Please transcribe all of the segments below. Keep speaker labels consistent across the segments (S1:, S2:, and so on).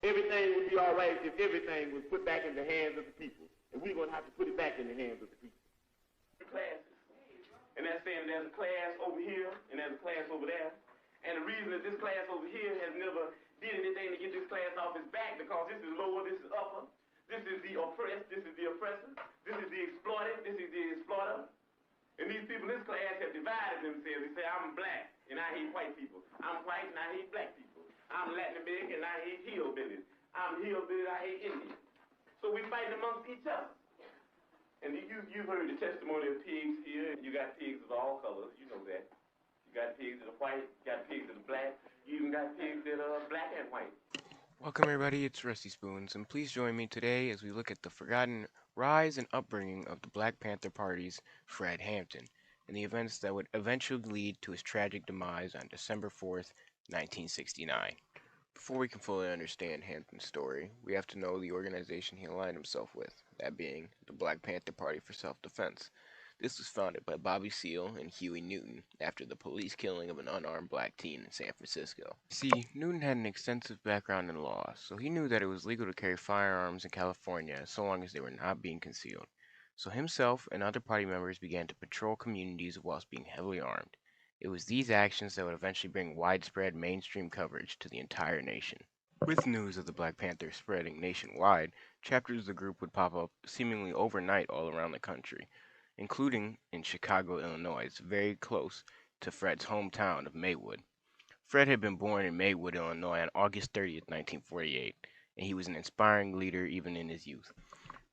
S1: Everything would be all right if everything was put back in the hands of the people. And we're going to have to put it back in the hands of the people. Classes. And that's saying there's a class over here and there's a class over there. And the reason that this class over here has never did anything to get this class off its back, because this is lower, this is upper. This is the oppressed, this is the oppressor. This is the exploited, this is the exploiter. And these people in this class have divided themselves. They say, I'm black and I hate white people. I'm white and I hate black people. I'm Latin American and I hate hillbillies. I'm hillbilly and I hate Indians. So we fight amongst each other. And you've heard the testimony of pigs here. You got pigs of all colors, you know that. You got pigs that are white, you got pigs that are black, you even got pigs that are black and white.
S2: Welcome everybody, it's Rusty Spoons, and please join me today as we look at the forgotten rise and upbringing of the Black Panther Party's Fred Hampton, and the events that would eventually lead to his tragic demise on December 4th, 1969. Before we can fully understand Hampton's story, we have to know the organization he aligned himself with, that being the Black Panther Party for Self-Defense. This was founded by Bobby Seale and Huey Newton after the police killing of an unarmed black teen in San Francisco. See, Newton had an extensive background in law, so he knew that it was legal to carry firearms in California so long as they were not being concealed. So himself and other party members began to patrol communities whilst being heavily armed. It was these actions that would eventually bring widespread mainstream coverage to the entire nation. With news of the Black Panther spreading nationwide, chapters of the group would pop up seemingly overnight all around the country, including in Chicago, Illinois, very close to Fred's hometown of Maywood. Fred had been born in Maywood, Illinois on August 30th, 1948, and he was an inspiring leader even in his youth.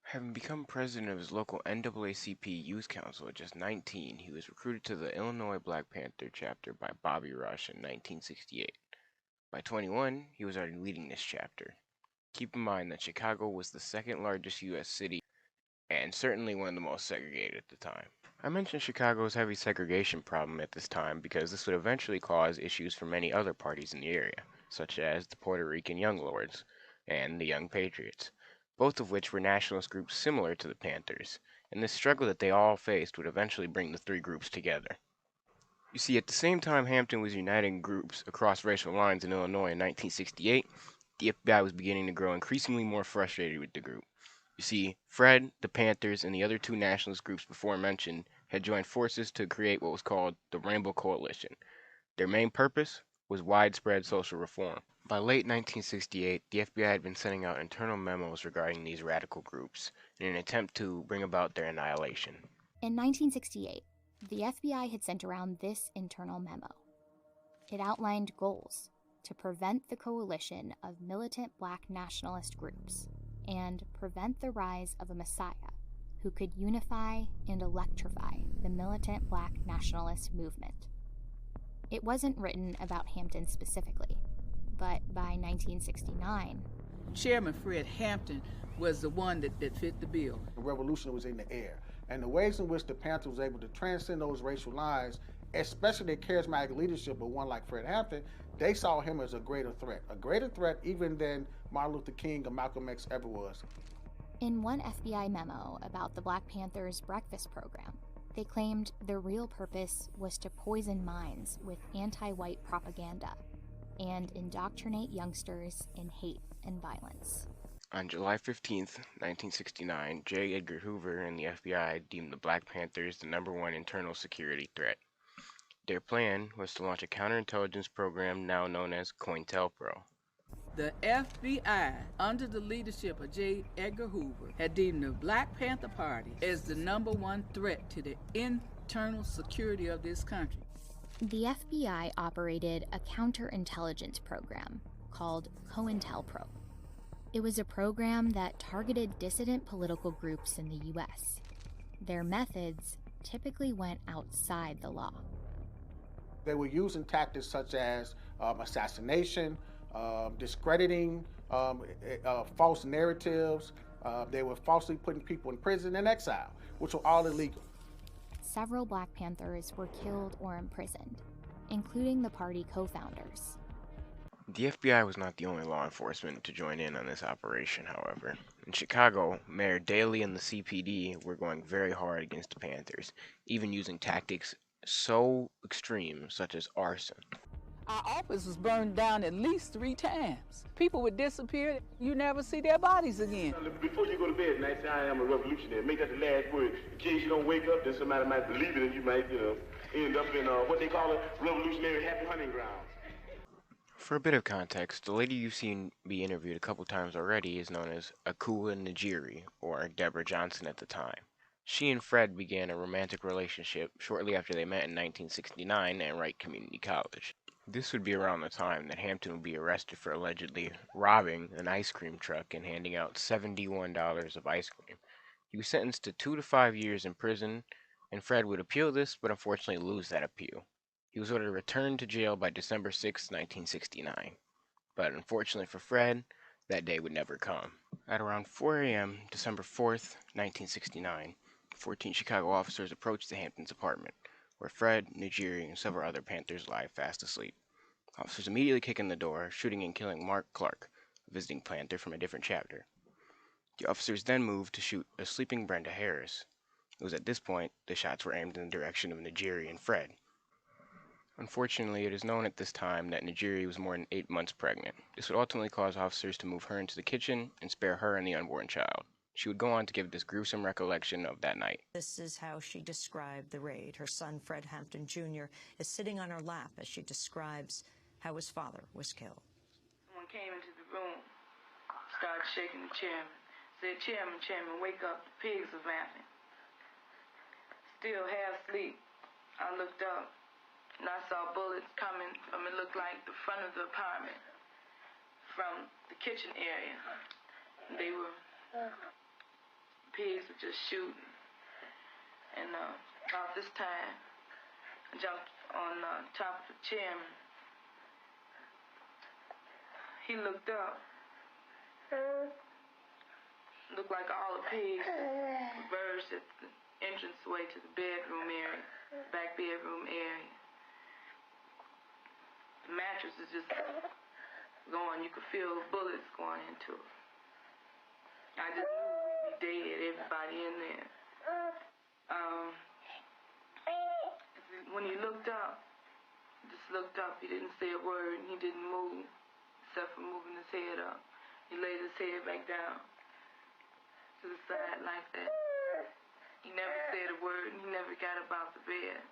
S2: Having become president of his local NAACP Youth Council at just 19, he was recruited to the Illinois Black Panther chapter by Bobby Rush in 1968. By 21, he was already leading this chapter. Keep in mind that Chicago was the second largest U.S. city and certainly one of the most segregated at the time. I mentioned Chicago's heavy segregation problem at this time because this would eventually cause issues for many other parties in the area, such as the Puerto Rican Young Lords and the Young Patriots, both of which were nationalist groups similar to the Panthers, and this struggle that they all faced would eventually bring the three groups together. You see, at the same time Hampton was uniting groups across racial lines in Illinois in 1968, the FBI was beginning to grow increasingly more frustrated with the group. You see, Fred, the Panthers, and the other two nationalist groups before mentioned had joined forces to create what was called the Rainbow Coalition. Their main purpose was widespread social reform. By late 1968, the FBI had been sending out internal memos regarding these radical groups in an attempt to bring about their annihilation.
S3: In 1968, the FBI had sent around this internal memo. It outlined goals to prevent the coalition of militant black nationalist groups and prevent the rise of a messiah who could unify and electrify the militant black nationalist movement. It wasn't written about Hampton specifically, but by 1969,
S4: Chairman Fred Hampton was the one that fit the bill.
S5: The revolution was in the air, and the ways in which the Panthers was able to transcend those racial lines, especially their charismatic leadership of one like Fred Hampton, they saw him as a greater threat even than Martin Luther King or Malcolm X ever was.
S3: In one FBI memo about the Black Panthers' breakfast program, they claimed their real purpose was to poison minds with anti-white propaganda and indoctrinate youngsters in hate and violence.
S2: On July 15th, 1969, J. Edgar Hoover and the FBI deemed the Black Panthers the #1 internal security threat. Their plan was to launch a counterintelligence program now known as Cointellpro.
S4: The FBI, under the leadership of J. Edgar Hoover, had deemed the Black Panther Party as the #1 threat to the internal security of this country.
S3: The FBI operated a counterintelligence program called Cointellpro. It was a program that targeted dissident political groups in the U.S. Their methods typically went outside the law.
S5: They were using tactics such as assassination, discrediting, false narratives. They were falsely putting people in prison and exile, which were all illegal.
S3: Several Black Panthers were killed or imprisoned, including the party co-founders.
S2: The FBI was not the only law enforcement to join in on this operation, however. In Chicago, Mayor Daley and the CPD were going very hard against the Panthers, even using tactics so extreme such as arson.
S4: Our office was burned down at least 3 times. People would disappear. You never see their bodies again.
S1: Before you go to bed tonight, say I am a revolutionary. Make that the last word. In case you don't wake up, then somebody might believe it and you might, end up in what they call it, revolutionary happy hunting grounds.
S2: For a bit of context, the lady you've seen be interviewed a couple times already is known as Akua Njeri, or Deborah Johnson at the time. She and Fred began a romantic relationship shortly after they met in 1969 at Wright Community College. This would be around the time that Hampton would be arrested for allegedly robbing an ice cream truck and handing out $71 of ice cream. He was sentenced to 2 to 5 years in prison, and Fred would appeal this, but unfortunately lose that appeal. He was ordered to return to jail by December 6, 1969. But unfortunately for Fred, that day would never come. At around 4 a.m., December 4th, 1969, 14 Chicago officers approached the Hamptons' apartment, where Fred, Njeri, and several other Panthers lie fast asleep. Officers immediately kick in the door, shooting and killing Mark Clark, a visiting Panter from a different chapter. The officers then moved to shoot a sleeping Brenda Harris. It was at this point the shots were aimed in the direction of Njeri and Fred. Unfortunately, it is known at this time that Njeri was more than 8 months pregnant. This would ultimately cause officers to move her into the kitchen and spare her and the unborn child. She would go on to give this gruesome recollection of that night.
S6: This is how she described the raid. Her son, Fred Hampton Jr., is sitting on her lap as she describes how his father was killed.
S7: Someone came into the room, started shaking the chairman, said, Chairman, wake up, the pigs are laughing. Still half asleep, I looked up, and I saw bullets coming from, it looked like the front of the apartment, from the kitchen area. They were, pigs were just shooting. And about this time, I jumped on top of the chairman. He looked up. Looked like all the pigs converged at the entranceway to the bedroom area, back bedroom area. The mattress is just going. You could feel the bullets going into it. I just knew we'd be dead, everybody in there. When he looked up, just looked up, he didn't say a word, and he didn't move, except for moving his head up. He laid his head back down to the side like that. He never said a word, and he never got up out the bed.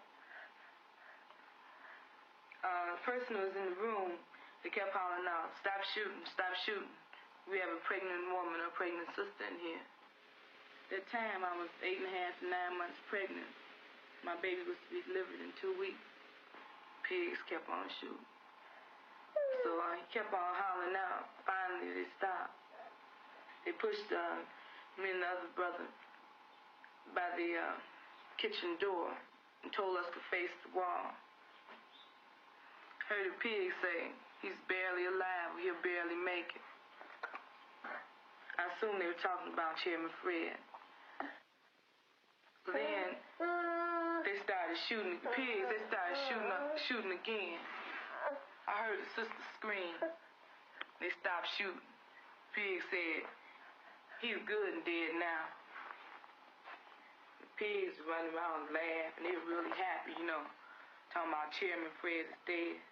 S7: The person who was in the room, they kept hollering out, stop shooting, stop shooting. We have a pregnant woman, a pregnant sister in here. At that time, I was 8.5 to 9 months pregnant. My baby was to be delivered in 2 weeks. Pigs kept on shooting. So he kept on hollering out. Finally, they stopped. They pushed me and the other brother by the kitchen door and told us to face the wall. Heard the pig say, he's barely alive, he'll barely make it. I assume they were talking about Chairman Fred. So then, they started shooting the pigs, they started shooting again. I heard the sister scream. They stopped shooting. Pig said, he's good and dead now. The pigs were running around laughing, they were really happy, talking about Chairman Fred is dead.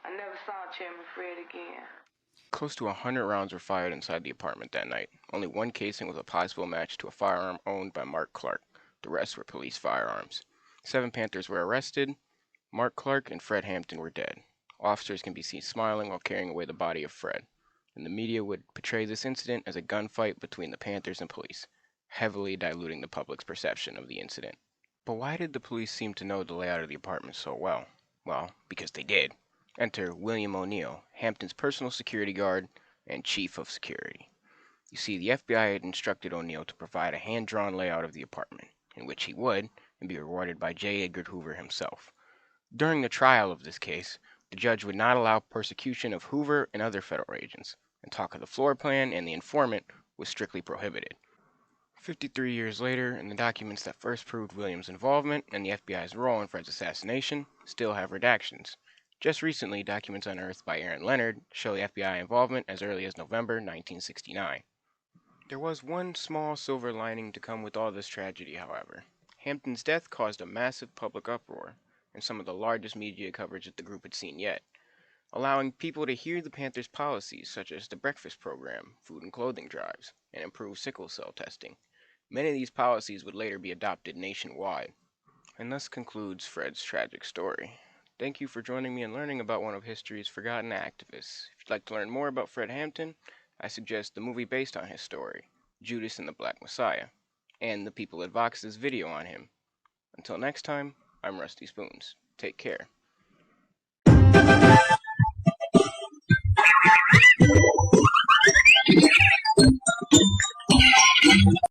S7: I never saw Chairman Fred again.
S2: Close to 100 rounds were fired inside the apartment that night. Only one casing was a possible match to a firearm owned by Mark Clark. The rest were police firearms. 7 Panthers were arrested. Mark Clark and Fred Hampton were dead. Officers can be seen smiling while carrying away the body of Fred. And the media would portray this incident as a gunfight between the Panthers and police, heavily diluting the public's perception of the incident. But why did the police seem to know the layout of the apartment so well? Well, because they did. Enter William O'Neill, Hampton's personal security guard and chief of security. You see, the FBI had instructed O'Neill to provide a hand-drawn layout of the apartment, in which he would, and be rewarded by J. Edgar Hoover himself. During the trial of this case, the judge would not allow persecution of Hoover and other federal agents, and talk of the floor plan and the informant was strictly prohibited. 53 years later, and the documents that first proved Williams' involvement and the FBI's role in Fred's assassination still have redactions. Just recently, documents unearthed by Aaron Leonard show the FBI involvement as early as November 1969. There was one small silver lining to come with all this tragedy, however. Hampton's death caused a massive public uproar. and some of the largest media coverage that the group had seen yet, allowing people to hear the Panthers' policies such as the breakfast program, food and clothing drives, and improved sickle cell testing. Many of these policies would later be adopted nationwide. And thus concludes Fred's tragic story. Thank you for joining me and learning about one of history's forgotten activists. If you'd like to learn more about Fred Hampton, I suggest the movie based on his story, Judas and the Black Messiah, and the people at Vox's video on him. Until next time, I'm Rusty Spoons. Take care.